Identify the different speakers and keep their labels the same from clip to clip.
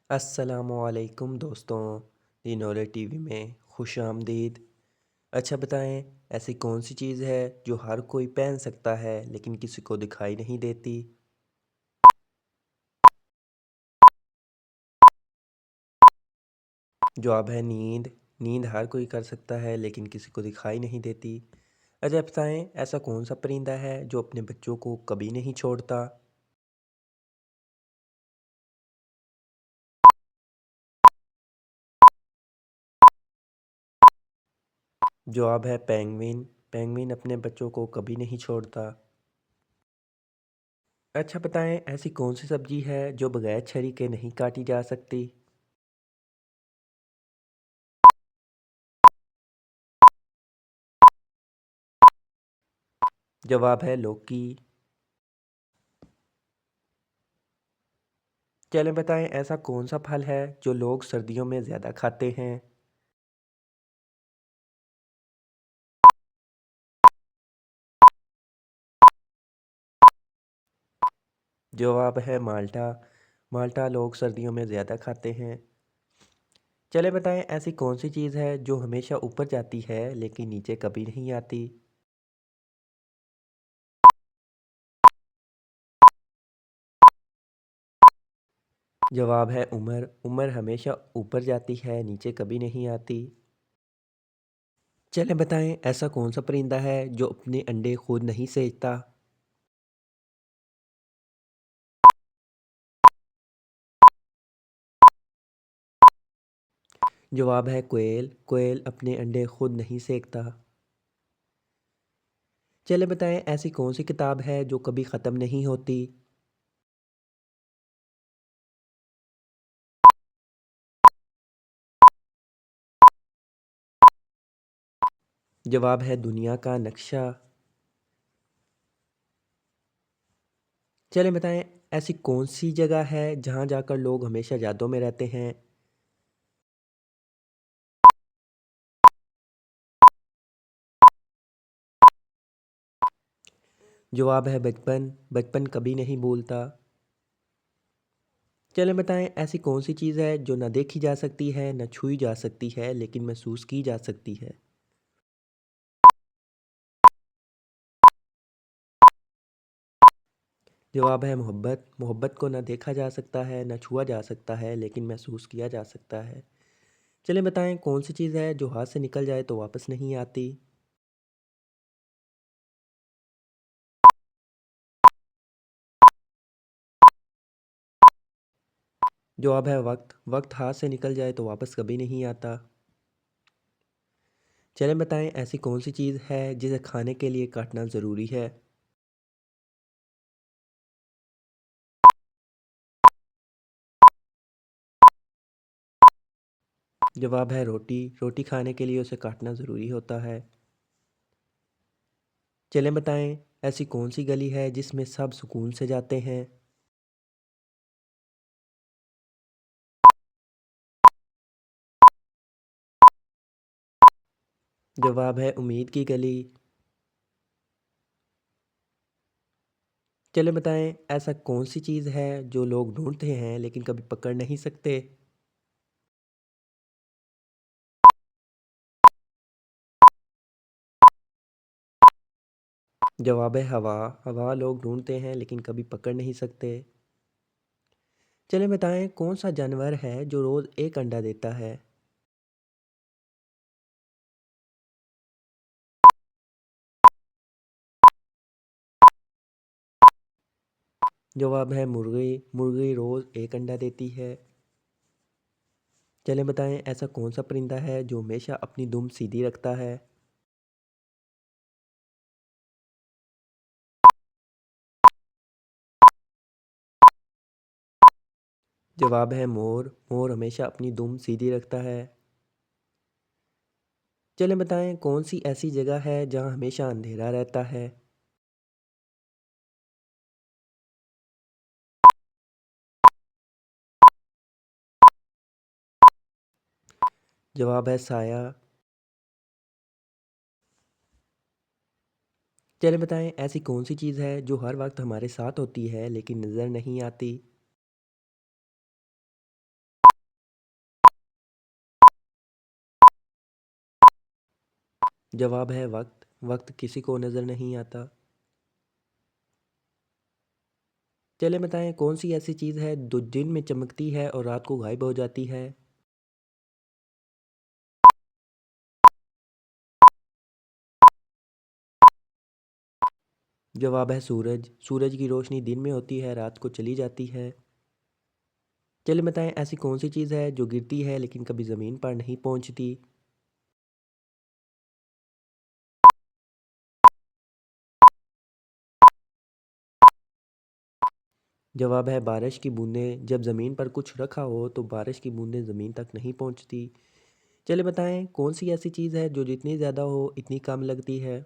Speaker 1: अस्सलामुअलैकुम दोस्तों। दिनोरे टीवी में खुश आमदीद। अच्छा बताएं, ऐसी कौन सी चीज़ है जो हर कोई पहन सकता है लेकिन किसी को दिखाई नहीं देती? जवाब है नींद। नींद हर कोई कर सकता है लेकिन किसी को दिखाई नहीं देती। अच्छा बताएं, ऐसा कौन सा परिंदा है जो अपने बच्चों को कभी नहीं छोड़ता? जवाब है पेंगुइन। पेंगुइन अपने बच्चों को कभी नहीं छोड़ता। अच्छा बताएं, ऐसी कौन सी सब्जी है जो बगैर छरी के नहीं काटी जा सकती? जवाब है लौकी। चलें बताएं, ऐसा कौन सा फल है जो लोग सर्दियों में ज़्यादा खाते हैं? जवाब है माल्टा। माल्टा लोग सर्दियों में ज़्यादा खाते हैं। चलें बताएं, ऐसी कौन सी चीज़ है जो हमेशा ऊपर जाती है लेकिन नीचे कभी नहीं आती? जवाब है उम्र। उम्र हमेशा ऊपर जाती है, नीचे कभी नहीं आती। चलें बताएं, ऐसा कौन सा परिंदा है जो अपने अंडे खुद नहीं सेकता? जवाब है कोयल। कोयल अपने अंडे खुद नहीं सेकता। चलें बताएं, ऐसी कौन सी किताब है जो कभी ख़त्म नहीं होती? जवाब है दुनिया का नक्शा। चलें बताएं, ऐसी कौन सी जगह है जहाँ जाकर लोग हमेशा यादों में रहते हैं? जवाब है बचपन। बचपन कभी नहीं भूलता। चलें बताएं, ऐसी कौन सी चीज़ है जो ना देखी जा सकती है ना छुई जा सकती है लेकिन महसूस की जा सकती है? जवाब है मोहब्बत। मोहब्बत को ना देखा जा सकता है ना छुआ जा सकता है लेकिन महसूस किया जा सकता है। चलें बताएं, कौन सी चीज़ है जो हाथ से निकल जाए तो वापस नहीं आती? जवाब है वक्त। वक्त हाथ से निकल जाए तो वापस कभी नहीं आता। चलें बताएं, ऐसी कौन सी चीज़ है जिसे खाने के लिए काटना ज़रूरी है? जवाब है रोटी। रोटी खाने के लिए उसे काटना ज़रूरी होता है। चलें बताएं, ऐसी कौन सी गली है जिसमें सब सुकून से जाते हैं? जवाब है उम्मीद की गली। चलें बताएं, ऐसा कौन सी चीज़ है जो लोग ढूंढते हैं लेकिन कभी पकड़ नहीं सकते? जवाब है हवा। हवा लोग ढूंढते हैं लेकिन कभी पकड़ नहीं सकते। चलें बताएं, कौन सा जानवर है जो रोज़ एक अंडा देता है? जवाब है मुर्गी। मुर्गी रोज़ एक अंडा देती है। चलें बताएं, ऐसा कौन सा परिंदा है जो हमेशा अपनी दुम सीधी रखता है? जवाब है मोर। मोर हमेशा अपनी दुम सीधी रखता है। चलें बताएं, कौन सी ऐसी जगह है जहाँ हमेशा अंधेरा रहता है? जवाब है साया। चलें बताएं, ऐसी कौन सी चीज़ है जो हर वक्त हमारे साथ होती है लेकिन नज़र नहीं आती? जवाब है वक्त। वक्त किसी को नज़र नहीं आता। चलिए बताएं कौन सी ऐसी चीज़ है जो दिन में चमकती है और रात को गायब हो जाती है। जवाब है सूरज। सूरज की रोशनी दिन में होती है, रात को चली जाती है। चलिए बताएं ऐसी कौन सी चीज़ है जो गिरती है लेकिन कभी ज़मीन पर नहीं पहुंचती। जवाब है बारिश की बूंदें। जब ज़मीन पर कुछ रखा हो तो बारिश की बूंदें ज़मीन तक नहीं पहुंचती। चलिए बताएं कौन सी ऐसी चीज़ है जो जितनी ज़्यादा हो इतनी कम लगती है।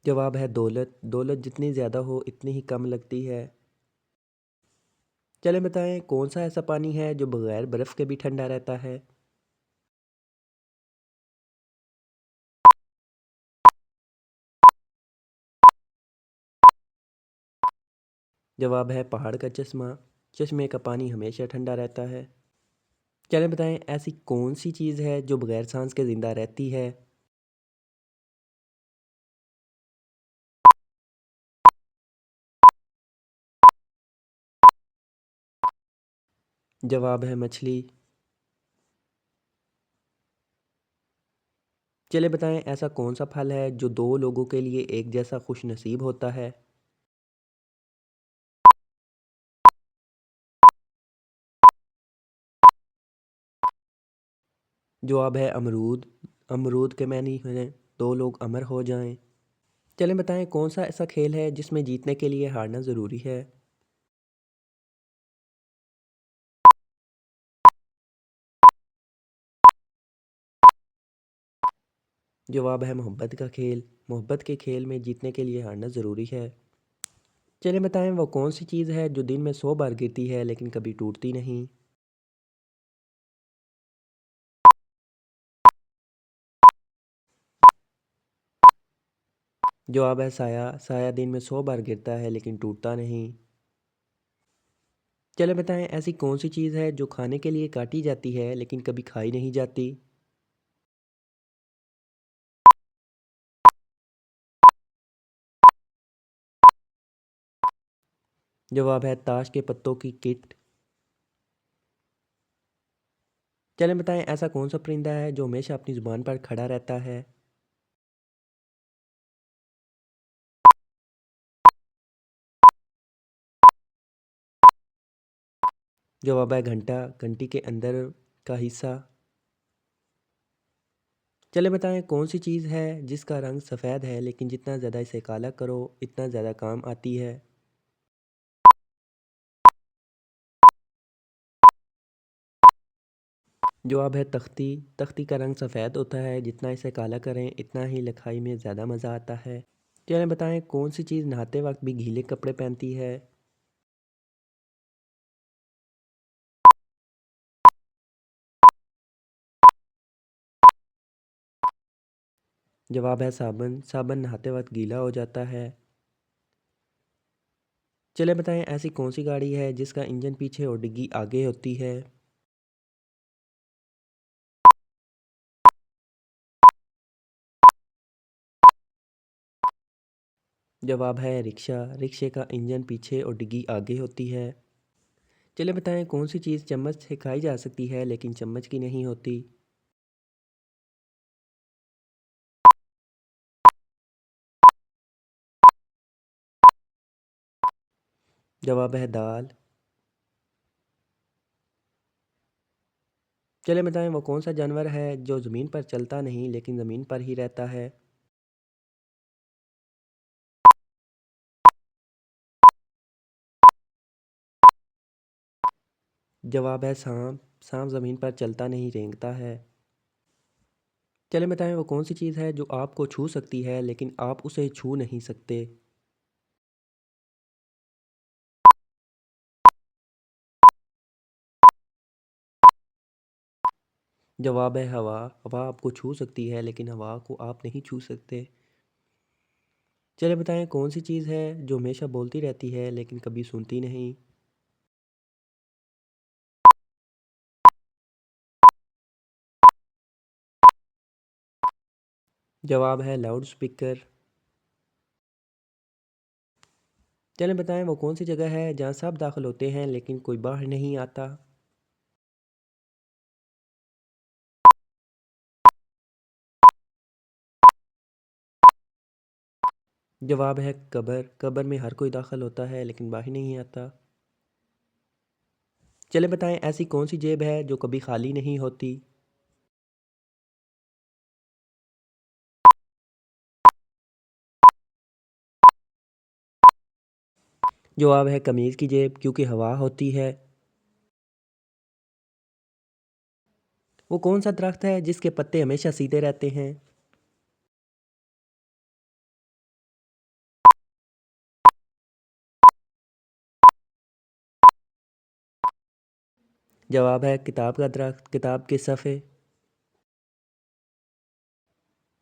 Speaker 1: जवाब है दौलत। दौलत जितनी ज़्यादा हो इतनी ही कम लगती है। चलिए बताएं कौन सा ऐसा पानी है जो बगैर बर्फ़ के भी ठंडा रहता है। जवाब है पहाड़ का चश्मा। चश्मे का पानी हमेशा ठंडा रहता है। चलिए बताएं ऐसी कौन सी चीज़ है जो बगैर सांस के ज़िंदा रहती है। जवाब है मछली। चलिए बताएं ऐसा कौन सा फल है जो दो लोगों के लिए एक जैसा खुश नसीब होता है। जवाब है अमरूद। अमरूद के मानी है दो लोग अमर हो जाएं। चलिए बताएं कौन सा ऐसा खेल है जिसमें जीतने के लिए हारना ज़रूरी है। जवाब है मोहब्बत का खेल। मोहब्बत के खेल में जीतने के लिए हारना ज़रूरी है। चलिए बताएं वो कौन सी चीज़ है जो दिन में 100 बार गिरती है लेकिन कभी टूटती नहीं। जवाब है साया। साया दिन में 100 बार गिरता है लेकिन टूटता नहीं। चलिए बताएं ऐसी कौन सी चीज़ है जो खाने के लिए काटी जाती है लेकिन कभी खाई नहीं जाती। जवाब है ताश के पत्तों की किट। चलिए बताएं ऐसा कौन सा परिंदा है जो हमेशा अपनी ज़ुबान पर खड़ा रहता है। जवाब है घंटा। घंटी के अंदर का हिस्सा। चलिए बताएं कौन सी चीज़ है जिसका रंग सफ़ेद है लेकिन जितना ज़्यादा इसे काला करो इतना ज़्यादा काम आती है। जवाब है तख्ती। तख्ती का रंग सफ़ेद होता है, जितना इसे काला करें इतना ही लिखाई में ज़्यादा मज़ा आता है। चलिए बताएं कौन सी चीज़ नहाते वक्त भी गीले कपड़े पहनती है। जवाब है साबुन। साबुन नहाते वक्त गीला हो जाता है। चलिए बताएं ऐसी कौन सी गाड़ी है जिसका इंजन पीछे और डिग्गी आगे होती है। जवाब है रिक्शा। रिक्शे का इंजन पीछे और डिग्गी आगे होती है। चलिए बताएं कौन सी चीज़ चम्मच से खाई जा सकती है लेकिन चम्मच की नहीं होती। जवाब है दाल। चलिए बताएं वो कौन सा जानवर है जो ज़मीन पर चलता नहीं लेकिन ज़मीन पर ही रहता है। जवाब है सांप। सांप ज़मीन पर चलता नहीं रेंगता है। चलिए बताएं वो कौन सी चीज़ है जो आपको छू सकती है लेकिन आप उसे छू नहीं सकते। जवाब है हवा। हवा आपको छू सकती है लेकिन हवा को आप नहीं छू सकते। चलिए बताएं कौन सी चीज़ है जो हमेशा बोलती रहती है लेकिन कभी सुनती नहीं। जवाब है लाउड स्पीकर। चलें बताएं वो कौन सी जगह है जहां सब दाखिल होते हैं लेकिन कोई बाहर नहीं आता। जवाब है कब्र। कब्र में हर कोई दाखिल होता है लेकिन बाहर नहीं आता। चलें बताएं ऐसी कौन सी जेब है जो कभी खाली नहीं होती। जवाब है कमीज़ की जेब, क्योंकि हवा होती है। वो कौन सा दरख्त है जिसके पत्ते हमेशा सीधे रहते हैं। जवाब है किताब का दरख्त, किताब के सफ़े।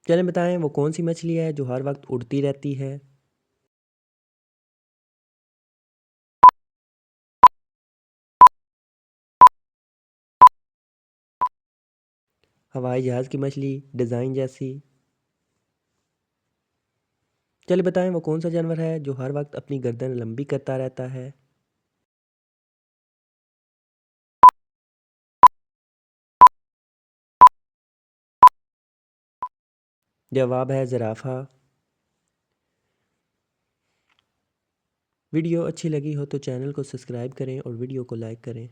Speaker 1: चलें बताएं वो कौन सी मछली है जो हर वक्त उड़ती रहती है। हवाई जहाज़ की मछली, डिज़ाइन जैसी। चलिए बताएं वो कौन सा जानवर है जो हर वक्त अपनी गर्दन लंबी करता रहता है। जवाब है ज़राफ़ा। वीडियो अच्छी लगी हो तो चैनल को सब्सक्राइब करें और वीडियो को लाइक करें।